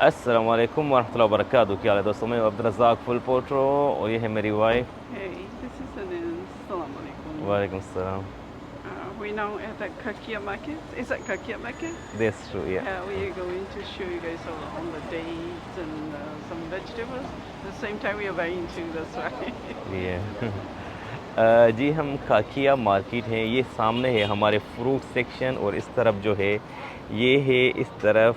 अस्सलाम वालेकुम वरहमतुल्लाहि वबरकातुहू। क्या हाल है दोस्तों, मैं अब्दुल रज़ाक फुल पोट्रो और ये है मेरी wife. Hey, this is Anin. Assalamu alaikum. वालेकुम सलाम। We're now at the Kakia market. Is that Kakia market? That's true या Yeah, we are going to show you guys all the dates and some vegetables. At the same time, we are buying too, that's why. ये जी हम खाकिया market हैं, ये सामने है हमारे fruit section और इस तरफ जो है ये है इस तरफ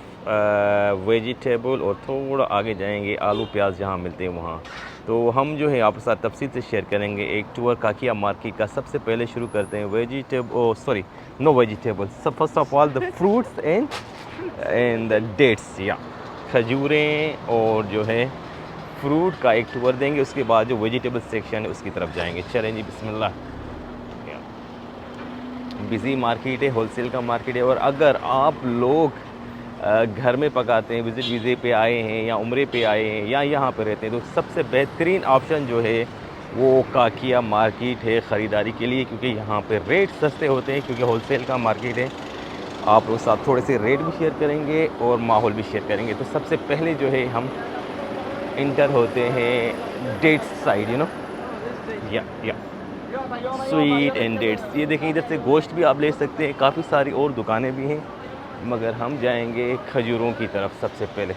वेजिटेबल और थोड़ा आगे जाएंगे आलू प्याज जहाँ मिलते हैं वहाँ। तो हम जो है आपके साथ तफसील से शेयर करेंगे एक टूर काकिया मार्केट का। सबसे पहले शुरू करते हैं वेजिटेबल, सॉरी नो वेजिटेबल, सब first of all the fruits and the dates या खजूरें और जो है फ्रूट का एक टूर देंगे। उसके बाद जो वेजिटेबल सेक्शन है उसकी तरफ जाएंगे। चलें जी बिस्मिल्लाह। बिज़ी मार्केट है, होलसेल का मार्केट है। और अगर आप लोग घर में पकाते हैं, विज़िट वीज़े पे आए हैं या उम्रे पे आए हैं या यहाँ पे रहते हैं, तो सबसे बेहतरीन ऑप्शन जो है वो काकिया मार्केट है ख़रीदारी के लिए, क्योंकि यहाँ पे रेट सस्ते होते हैं, क्योंकि होलसेल का मार्केट है। आप लोग साथ थोड़े से रेट भी शेयर करेंगे और माहौल भी शेयर करेंगे। तो सबसे पहले जो है हम इंटर होते हैं dates side, you know, Oh, this date. या स्वीट एंड डेट्स। ये देखें, इधर से गोश्त भी आप ले सकते हैं, काफ़ी सारी और दुकानें भी हैं, मगर हम जाएंगे खजूरों की तरफ सबसे पहले।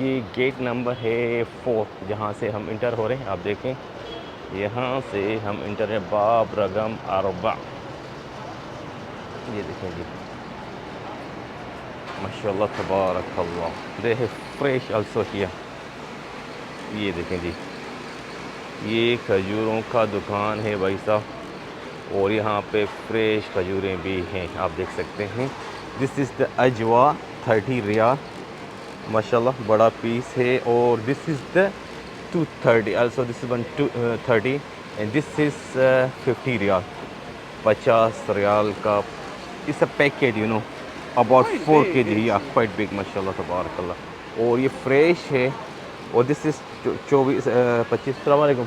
ये गेट नंबर है 4 जहाँ से हम इंटर हो रहे हैं। आप देखें यहाँ से हम इंटर है बाब रगम अरबा। ये देखें जी, माशाल्लाह तबारकल्लाह, दे है फ्रेश आल्सो हियर। ये देखें जी, ये खजूरों का दुकान है भाई साहब, और यहाँ पे फ्रेश खजूरें भी हैं, आप देख सकते हैं। दिस इज़ द अजवा 30 रियाल, माशाल्लाह बड़ा पीस है। और this is the 230 also, this is 130 and this is 50 riyal, 50 riyal का। इस a packet, you know, about Quite 4 big, kg, या actually. क्वाइट बिग माशाल्लाह तबारकल्लाह। और ये फ्रेश है। और दिस इज़ 25। अस्सलाम वालेकुम।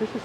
This is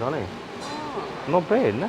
darling. Oh, Not bad, no?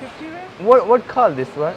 50 rand? What call this one?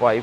5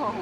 Oh,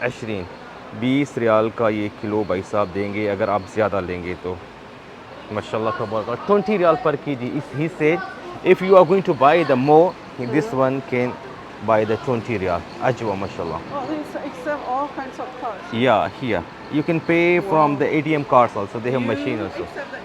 20 20 20 riyal का ये किलो भाई साहब देंगे अगर आप ज़्यादा लेंगे तो। माशाल्लाह तबारक। 20 रियाल पर KG. He said if you are going to buy the more, this one can buy the 20 riyal अजवा माशाल्लाह। Oh, this accept all kinds of cards. Yeah, here you can pay from Wow. the ATM cards also. They have You machine also. accept the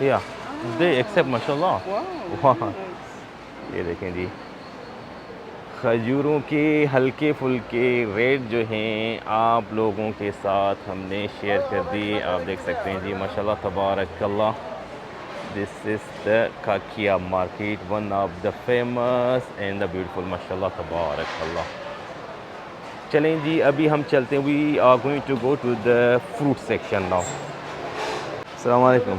Yeah, they accept माशाल्लाह। Wow. वाह, Nice. ये देखें जी, खजूरों के हल्के फुल्के rate जो हैं आप लोगों के साथ हमने शेयर कर दिए। आप देख सकते हैं जी माशाल्लाह तबारकल्लाह। दिस इज़ द काकिया market, one of the famous and the beautiful माशाल्लाह तबारकल्लाह। चलें जी, अभी हम चलते हैं। We are going to go to the fruit section now. अस्सलाम वालेकुम।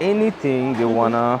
Anything they wanna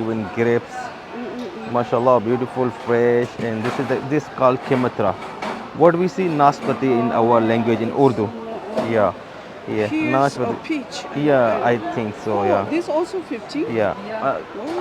even grapes. MashaAllah, beautiful, fresh, and this called kematra. What we see naspati in our language in Urdu. Yeah, yeah, Pears or peach? Yeah, I think so. Oh, Yeah, this also 50? yeah.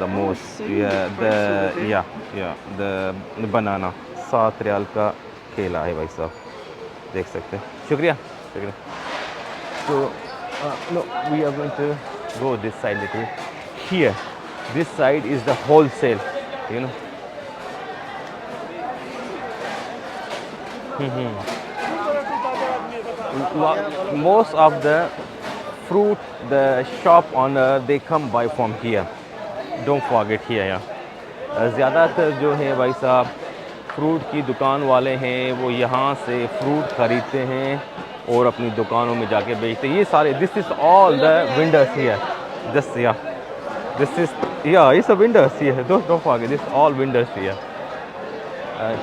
the most. 7 Yeah, price over the banana 7 riyal का केला है भाई साहब, देख सकते हैं। शुक्रिया शुक्रिया। So no, we are going to go this side little. Here, this side is the wholesale, you know. most of the fruit, the shop owner, they come buy from here. Don't forget here, yeah. ज़्यादातर जो है भाई साहब fruit की दुकान वाले हैं वो यहाँ से फ्रूट ख़रीदते हैं और अपनी दुकानों में जाके बेचते हैं। ये सारे this is all the vendors here, this या दिस इज़ या it's a vendors here, don't forget this all vendors here.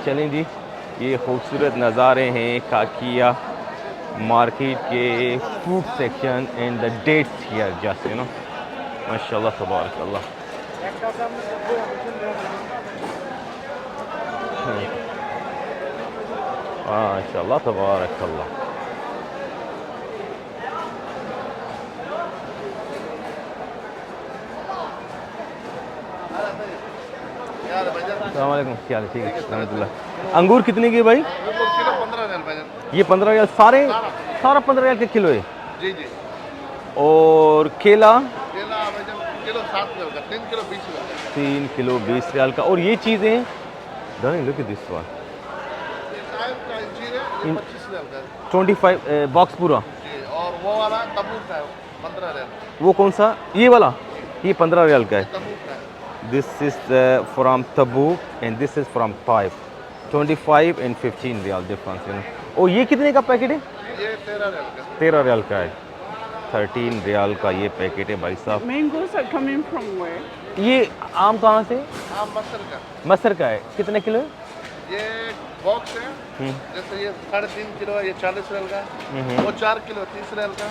चलें जी, ये खूबसूरत नज़ारे हैं काकिया मार्केट के fruit section and the dates here just you know माशाल्लाह तबारकल्लाह। माशाल्लाह तबारकल्लाह। अस्सलाम वालेकुम, क्या हाल है? ठीक है रहमतुल्लाह। अंगूर कितने की भाई? किलो 15 रियाल भाईजान। ये 15 रियाल सारा 15 रियाल के किलो है। जी जी। और केला केला भाईजान किलो 7 रियाल का, 3 किलो 20 रियाल का। 3 किलो 20 रियाल का। और ये चीज़ें done look at this one, ये टाइप का अंजीर है, ये 25 रियाल का है। 25 बॉक्स पूरा। जी, और वो वाला तबूक का है 15 रियाल। वो कौन सा? ये वाला, ये 15 रियाल का है। तबूक का है। This is from Tabuk and this is from Taif. 25 and 15 riyal difference you know. और ये कितने का पैकेट है? ये 13 रियाल का। 13 रियाल का है। 13 रियाल का ये पैकेट है भाई साहब। Mangoes are coming from where? ये आम कहाँ से? आम मसर का। मसर का है। कितने किलो है? ये बॉक्स है, जैसे ये 3.5 किलो है, ये 40 रियाल का है। वो 4 किलो 30 रियाल का।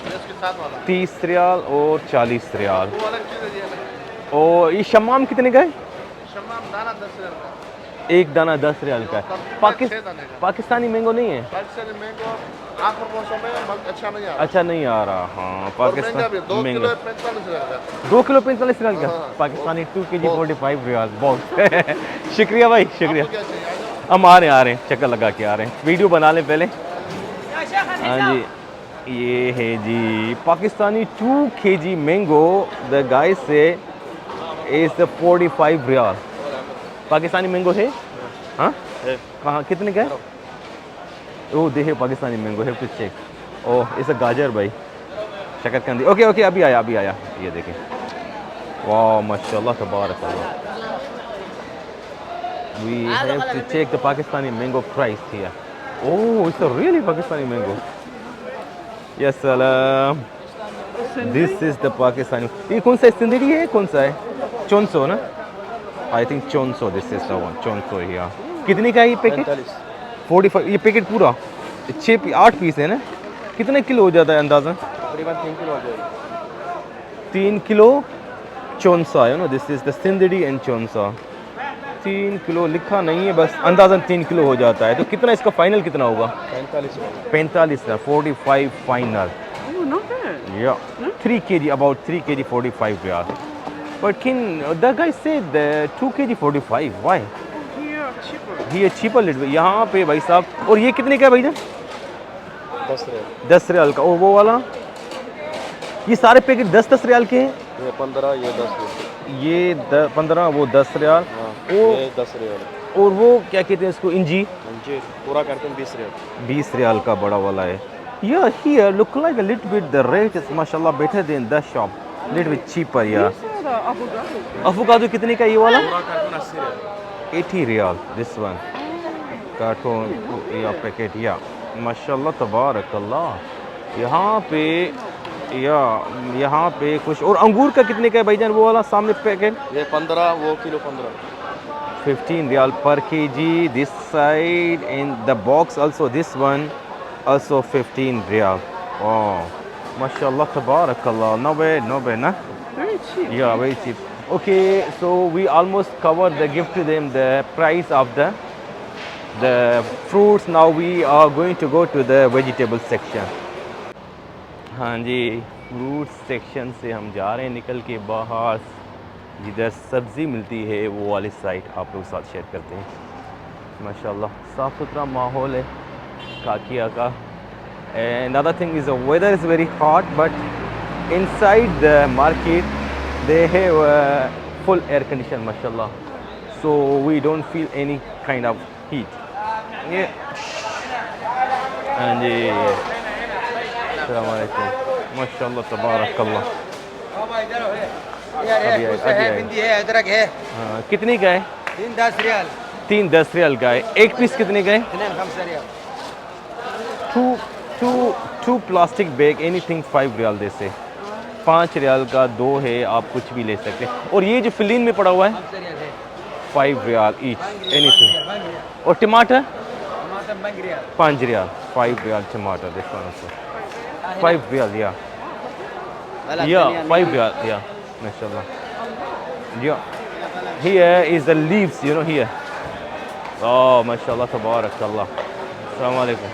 ये इसके साथ वाला 30 रियाल और 40 रियाल। वो अलग चीज़ है, ये अलग। और ये शमाम कितने का है? शमाम दाना 10 रियाल का। एक दाना 10 रियाल का है। 6 दाने का। पाकिस्तानी मैंगो नहीं है? पाकिस्तानी मैंगो आखिर मौसम में अच्छा नहीं आ रहा। अच्छा नहीं आ रहा। हाँ पाकिस्तान 2 मैंगो किलो 45 रियाल का। 2 किलो 45 रियाल का। हाँ। पाकिस्तानी 2 kg 45 रियाल। बहुत शुक्रिया भाई, शुक्रिया। आपको क्या चाहिए? आ जाओ। हम आ रहे हैं चक्कर लगा के आ रहे हैं। वीडियो बना लें पहले। हाँ जी, ये है जी पाकिस्तानी 2 kg मैंगो। द गाय से इज 45 रियाल। पाकिस्तानी मैंगो है? हाँ कहाँ कितने का है? ओह देखे पाकिस्तानी मैंगो है, टू चेक। ओह इस गाजर भाई, शकरकंदी। ओके ओके अभी आया ये देखें। वाह माशाल्लाह तबारकल्लाह। We have to check the Pakistani mango price here. Oh, it's a really Pakistani mango. Yes, salam. This is the Pakistani. ये कौन सा सिंदड़ी है? कौन सा है? चौंसो ना? I think चौंसो. This is the one. चौंसो here. कितने का है ये पैकेट? 45। ये पैकेट पूरा 8 पीस है ना? कितने किलो हो जाता है अंदाज़ा? तकरीबन 3 किलो हो जाएगा। 3 किलो चौंसा है ना। This is the Sindhri and Chaunsa. 3 किलो लिखा नहीं है, बस अंदाज़न 3 किलो हो जाता है। तो कितना इसका फाइनल कितना होगा? 45 का 45 final. Oh, not bad. Yeah, 3 kg, about 3 kg 45 riyal. But can the guy said the 2 kg 45? Why? Here, cheaper. He is cheaper little bit. यहाँ पे भाई साहब। और ये कितने का है भाई? 10 रियाल। 10 रियाल का। और वो वाला ये सारे पैकेट 10 रियाल के हैं। ये 15, ये 10 रियाल। ये 15, वो 10 रियाल। ये 10 रियाल। और वो क्या कहते हैं इसको? इंजी अंजीर पूरा कार्टन 20 रियाल। 20 रियाल का बड़ा वाला है। Yeah, here look like a little bit the rate is mashallah better than the shop. Little bit cheaper, yeah. This is the avocado. अफोकाडो कितने का ये वाला? पूरा carton 80 riyal. 80 riyal this one. Carton या पैकेट या माशाल्लाह तबारकल्लाह। यहाँ पे कुछ। और अंगूर का कितने का है भाईजान वो वाला सामने पैकेट? ये 15, वो kilo 15। 15 riyal per kg this side, and the box also this one also 15 riyal. Oh, mashallah tabarakallah. No bad na? Very cheap. Yeah, very cheap. Okay, so we almost covered the gift to them, the price of the fruits. Now we are going to go to the vegetable section. हाँ जी, fruit section से हम जा रहे हैं निकल के बाहर। जिधर सब्ज़ी मिलती है वो वाली साइड आप लोग साथ शेयर करते हैं। माशाल्लाह साफ़ सुथरा माहौल है काकिया का। And another thing is the weather is very hot, but inside the market they have full air condition, mashallah. So we don't feel any kind of heat. Yeah. हाँ जी, अस्सलाम वालेकुम, माशाल्लाह तबारकल्लाह। अभी आए। भिंडी है, अदरक है। हाँ, कितने का है? 3-10 रियाल। 3-10 रियाल का है। एक पीस कितने का है? 2-5 riyal. Two plastic bag anything 5 riyal जैसे। 5 रियाल का 2 है, आप कुछ भी ले सकते हैं। और ये जो फिलीन में पड़ा हुआ है 5 रियाल है। 5 रियाल ईच एनीथिंग। और टमाटर टमाटर 5 रियाल। 5 रियाल, 5 रियाल टमाटर। दिस वन आल्सो 5 रियाल, या 5 रियाल, या माशाल्लाह। Yeah, here is the leaves, you know, here. Oh, mashallah, tabarakallah. Assalamu alaikum.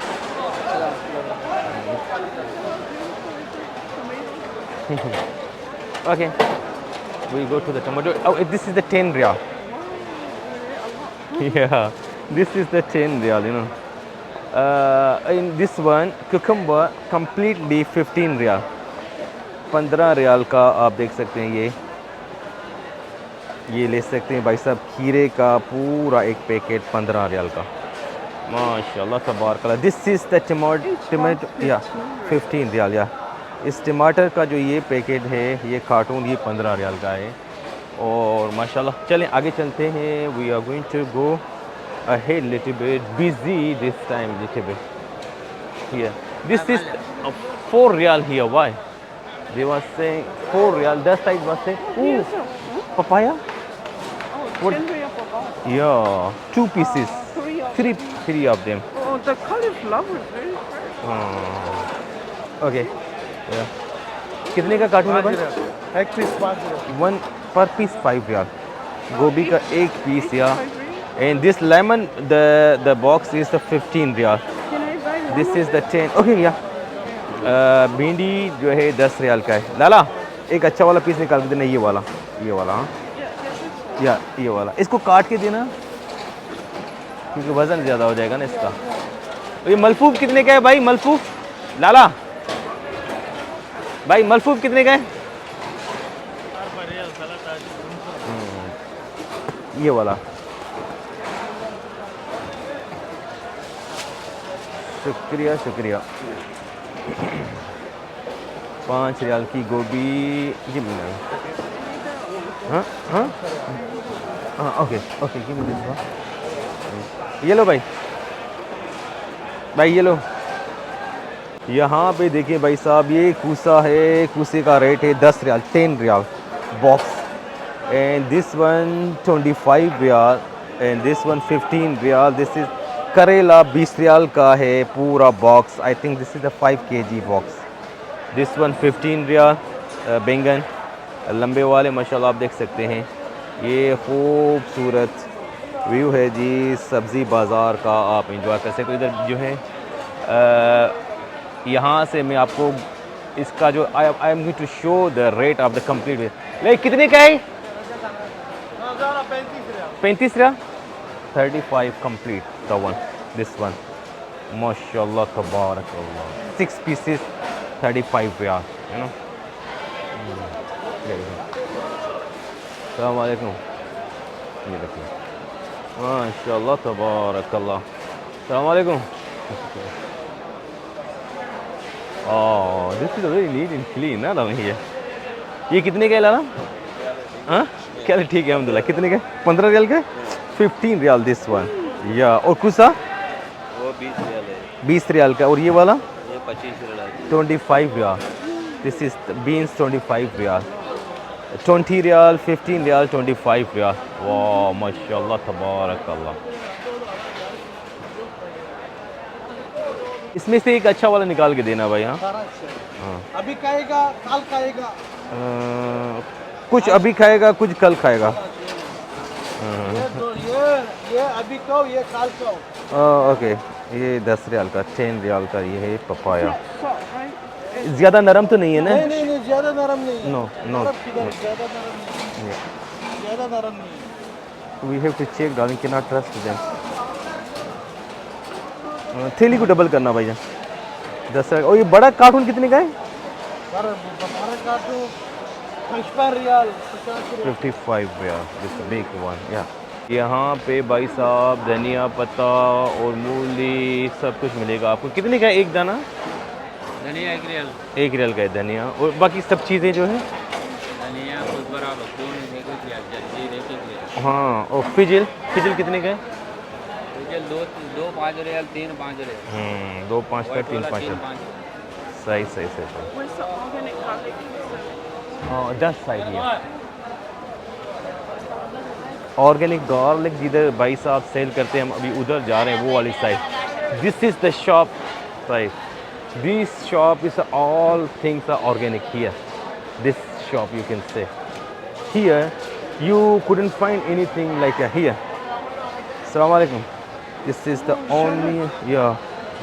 Okay, we go to the tomato. Oh, this is the 10 riyal. Yeah, this is the 10 riyal, you know. In this one, cucumber completely 15 riyal. 15 riyal का आप देख सकते हैं। ये ले सकते हैं भाई साहब। खीरे का पूरा एक पैकेट 15 रियाल का, माशाल्लाह तबारकल्लाह। दिस इज़ द टमाटो, या 15 रियाल, या इस टमाटर का जो ये पैकेट है, ये कार्टून, ये 15 रियाल का है। और माशाल्लाह, चलें आगे चलते हैं। We are going to go ahead little bit, busy this time little bit. Here this is 4 riyal here. Why they was saying 4 real? That side was saying, ooh, papaya. Oh, What? 10 riyal for box. Yeah, 2 pieces, three of them. Oh, the cauliflower is very fresh. Okay, yeah. कितने का cartoon है भाई? एक piece 5 riyal. 1 per piece 5 riyal. गोभी का एक piece, या। 5 riyal. And this lemon, the box is the 15 riyal. Can I buy one? This is the 10. Okay, yeah. भिंडी जो है 10 रियाल का है। लाला एक अच्छा वाला पीस निकाल के देना, ये वाला, ये वाला। हाँ, या ये वाला, इसको काट के देना क्योंकि वज़न ज़्यादा हो जाएगा ना इसका। ये मलफूफ कितने का है भाई? मलफूफ लाला भाई, मलफूफ कितने का है? ये वाला। शुक्रिया शुक्रिया। 5 रियाल की गोभी जी मिल रही। हाँ हाँ हाँ, okay okay, give me this one. ये लो भाई, भाई ये लो। यहाँ पे देखिए भाई साहब, ये कूसा है, कूसे का रेट है 10 riyal, 10 riyal box. And this one 25 riyal, and this one 15 riyal. This is करेला 20 रियाल का है पूरा box. I think this is the 5 kg box. This one 15 riyal. बैंगन लंबे वाले माशाल्लाह आप देख सकते हैं। ये खूबसूरत व्यू है जी सब्ज़ी बाज़ार का, आप इंजॉय कर सकते हो। इधर जो है यहाँ से मैं आपको इसका जो I am going to show the rate of the complete. ले कितने का है? 35 riyal. 35 complete the one, this one माशाल्लाह तबारकल्लाह। 6 pieces 35 रियाल, यू नो। अस्सलाम वालेकुम। ये देखिए माशाल्लाह तबारकल्लाह। अस्सलाम वालेकुम। This is very neat and clean ना ये। ये कितने का है लाला? हाँ क्या, ठीक है अल्हम्दुलिल्लाह। कितने का? 15 रियाल का। 15 रियाल दिस वन, या। और कुसा वो 20 रियाल है। 20 रियाल का। और ये वाला ये 25 रियाल है। 25 riyal. This is beans 25 riyal. 20 riyal, 15 riyal, 25 riyal. वाह माशाल्लाह तबारकल्लाह। इसमें से एक अच्छा वाला निकाल के देना भाई। हाँ, अभी खाएगा, कल खाएगा। कुछ अभी खाएगा, कुछ कल खाएगा। ये अभी खाओ, ये कल खाओ। ओके, ये 10 रियाल का, 10 रियाल का ये है पपाया। Salt, right? ज़्यादा नरम तो नहीं है ना? नहीं, ज्यादा नरम नहीं। नो नो, ज्यादा नरम नहीं, ज्यादा नरम नहीं। We have to check darling, can not trust them. थैली को डबल करना भाईजान। 10 रियाल। और ये बड़ा कार्टून कितने का है? बड़ा carton 55 riyal, 50 riyal. 55 riyal, this big one, या। यहाँ पे भाई साहब धनिया पत्ता और मूली सब कुछ मिलेगा आपको। कितने का है एक दाना? धनिया 1 रियाल, 1 रियल का है धनिया, और बाकी सब चीज़ें जो है। धनिया कुछ बराबर, कौन है कुछ रियाल, जल्दी देखिए। हाँ, और फिजिल कितने का है? मुझे 2 5 रियाल, 3 5 रियाल। 2 5 का 3 5 3 है। 5। सही। Where's the organic garlic? हाँ, 10 साइड है। ऑर्गेनिक गार्लिक जिधर भाई साहब सेल करते हैं, हम अभी उधर जा रहे हैं, वो वाली side. This is the shop side. This shop is all things are organic here. This shop you can see here you couldn't find anything like here. अस्सलाम वालेकुम। This is the only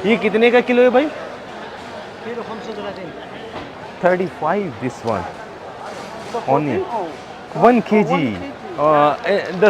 ये कितने का किलो है भाई? Kilo 35। 35 this one. Onion. Oh, 1 kg. The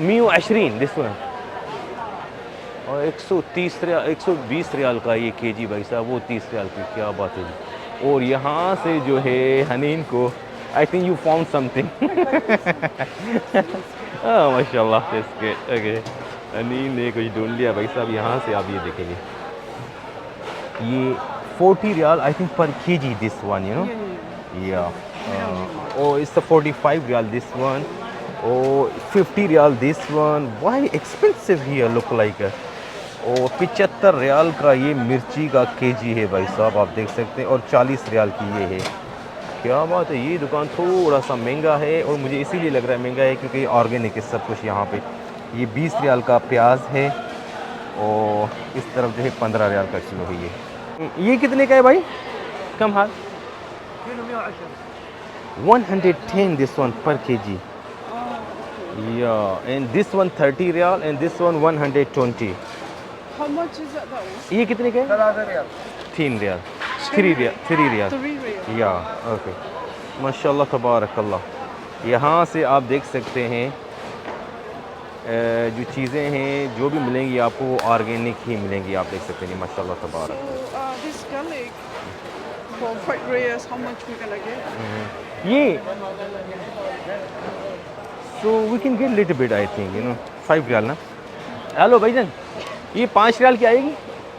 120 this one. और 130 रियाल 120 रियाल का ये केजी भाई साहब, वो 30 रियाल की, क्या बात है जी। और यहाँ से जो है हनीन को आई थिंक यू फाउंड समथिंग। माशाल्लाह इसके ओके, हनीन ने कुछ ढूंढ लिया भाई साहब। यहाँ से आप ये देखेंगे, ये 40 riyal I think per kg this one, you know या और इट्स 45 रियाल दिस वन, और 50 riyal this one. Why expensive here look like. और 75 रियाल का ये मिर्ची का केजी है भाई साहब, आप देख सकते हैं, और 40 रियाल की ये है। क्या बात है, ये दुकान थोड़ा सा महंगा है, और मुझे इसीलिए लग रहा है महंगा है क्योंकि ऑर्गेनिक है सब कुछ यहाँ पे। ये 20 रियाल का प्याज है, और इस तरफ जो है 15 रियाल का किलो है। ये कितने का है भाई? कम हाल kilo 110. 110 this one per kg. Yeah, and this one 30 riyal and this one 120. how much is that one? ये कितने का है? 3 रियाल. 3 रियाल 3 रियाल 3 रियाल 3 real. या ओके। माशाल्लाह तबारकल्लाह। यहाँ से आप देख सकते हैं जो चीज़ें हैं जो भी मिलेंगी आपको वो ऑर्गेनिक ही मिलेंगी, आप देख सकते हैं। माशाल्लाह So तबारक। this garlic for 5 reals, how much we gonna get? ये so we can get little bit I think, you know 5 riyal ना। हेलो भाईजान, ये 5 रियाल की आएगी?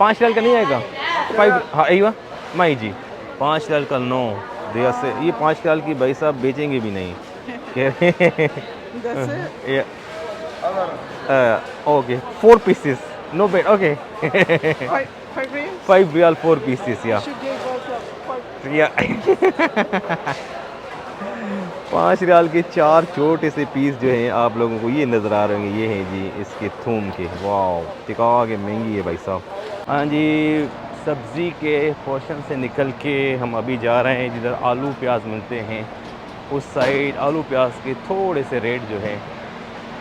5 रियाल का नहीं आएगा? 5 हाँ अयवा माई जी 5 रियाल का नो दिया से, ये 5 रियाल की भाई साहब बेचेंगे भी नहीं कह रहे That's it. हैं। ओके 4 पीसेस नो बेट ओके। 5 reals? 5 रियाल 4 पीसेस या Should give us 5. या 5 रियाल के 4 छोटे से पीस जो हैं आप लोगों को ये नज़र आ रहे होंगे, ये हैं जी इसके थूम के। वाह टिका के महंगी है भाई साहब। हाँ जी, सब्ज़ी के पोर्शन से निकल के हम अभी जा रहे हैं जिधर आलू प्याज मिलते हैं, उस साइड आलू प्याज के थोड़े से रेट जो है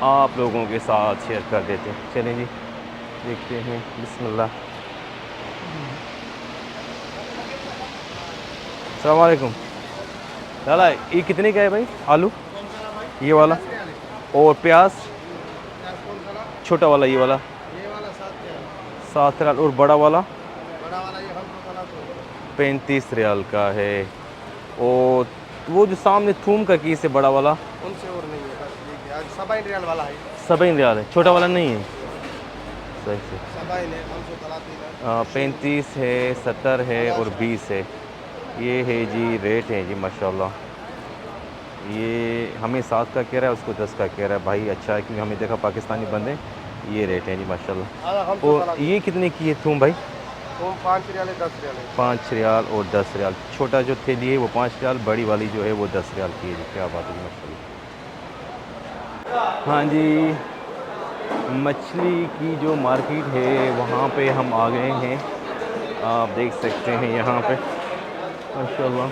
आप लोगों के साथ शेयर कर देते हैं। चलें जी देखते हैं, बिस्मिल्लाह। अस्सलाम वालेकुम। लाला ये कितने का है भाई आलू? ये वाला और प्याज छोटा वाला, ये वाला 7 रियाल, और बड़ा वाला 35 रियाल का है। और वो जो सामने थूम का कीस है बड़ा वाला, उनसे और नहीं है, बस 70 रियाल वाला है. 70 रियाल है, छोटा वाला नहीं है। सही से 70 है, 530 है. 35 है, 70 है और 20 है। ये है जी रेट है जी माशाल्लाह। ये हमें 7 का कह रहा है, उसको 10 का कह रहा है। भाई अच्छा है क्योंकि हमें देखा पाकिस्तानी बंदे। ये रेट है जी माशाल्लाह। और ये कितने की है थूम भाई? 5 रियाल है, 10 रियाल है. 5 रियाल और 10 रियाल। छोटा जो थैली है वो 5 रियाल, बड़ी वाली जो है वो 10 रियाल की है जी। क्या बात है जी माशाल्लाह। हाँ जी, मछली की जो मार्केट है वहाँ पे हम आ गए हैं, आप देख सकते हैं यहाँ पे माशाल्लाह।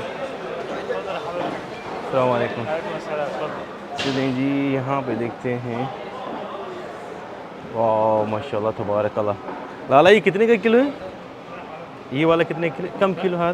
अस्सलाम वालेकुम। चलें जी यहाँ पे देखते हैं। वाह माशाल्लाह तबारकल्लाह। लाला ये कितने का किलो है? ये वाला कितने किलो कम किलो है?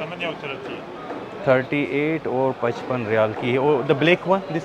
38 38 और 55 रियाल की है। और द ब्लैक वन दिस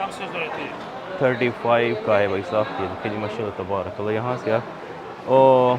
35 35 का है भाई साहब ये देखिए जी माशाल्लाह तबारक अल्लाह यहाँ से और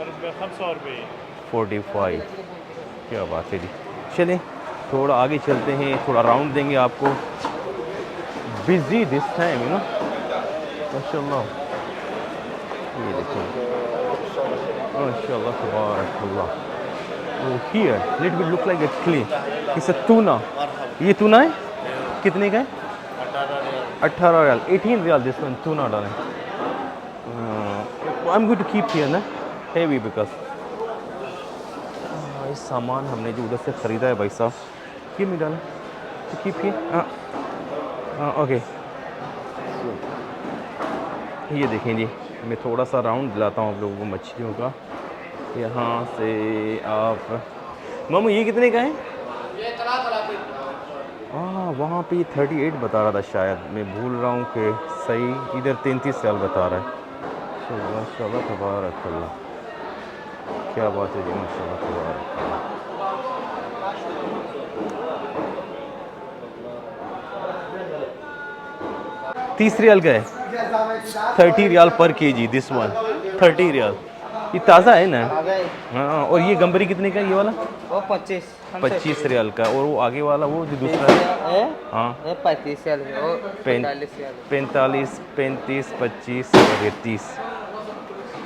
45 45 क्या बात है जी। चलें थोड़ा आगे चलते हैं, थोड़ा राउंड देंगे आपको। Busy this time you know माशाल्लाह। ये देखिए माशाल्लाह तबारक अल्लाह। Oh, here, little bit look like a clay. It's a tuna. ये tuna है? कितने का है? 18 riyal. 18 riyal this one tuna darling. I'm going to keep here ना heavy because इस सामान हमने जो उधर से ख़रीदा है भाई साहब ये में डाला तो keep here ओके। ये देखें जी मैं थोड़ा सा राउंड दिलाता हूँ आप लोगों को मछलियों का। यहाँ से आप मामू ये कितने का है? हाँ वहाँ पे 38 बता रहा था शायद, मैं भूल रहा हूँ कि सही इधर 33 साल बता रहा है। माशाल्लाह तबारक अल्लाह क्या बात है जी माशाल्लाह तबारक अल्लाह। 30 रियाल का है 30 रियाल पर केजी दिस वन 30 रियाल। ये ताज़ा है ना? हाँ। और ये गंबरी कितने का है ये वाला? वो 25 रियाल का। और वो आगे वाला वो जो दूसरा हाँ 35 रियाल 45 35 25 और 30।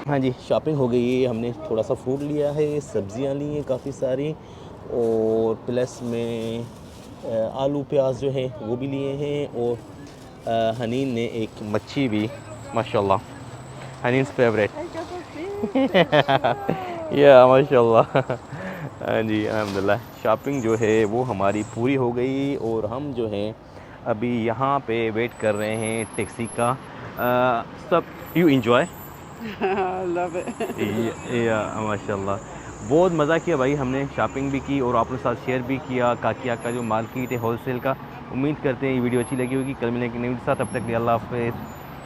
हाँ जी शॉपिंग हो गई है। हमने थोड़ा सा फ्रूट लिया है, सब्जियां ली हैं काफ़ी सारी और प्लस में आलू प्याज जो है वो भी लिए हैं। और हनीन ने एक मच्छी भी माशाल्लाह हनीन्स फेवरेट या माशाल्लाह। हाँ जी अल्हम्दुलिल्लाह शॉपिंग जो है वो हमारी पूरी हो गई और हम जो है अभी यहाँ पे वेट कर रहे हैं टैक्सी का। सब यू एंजॉय love it. या माशाल्लाह बहुत मज़ा किया भाई। हमने शॉपिंग भी की और आप लोगों के साथ शेयर भी किया काकिया का जो मार्केट है होलसेल का। उम्मीद करते हैं ये वीडियो अच्छी लगी होगी। कल मिलेंगे नई वीडियो के साथ, तब तक के लिए अल्लाह हाफ़िज़।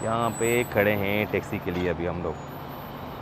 यहाँ पे खड़े हैं टैक्सी के लिए अभी हम लोग।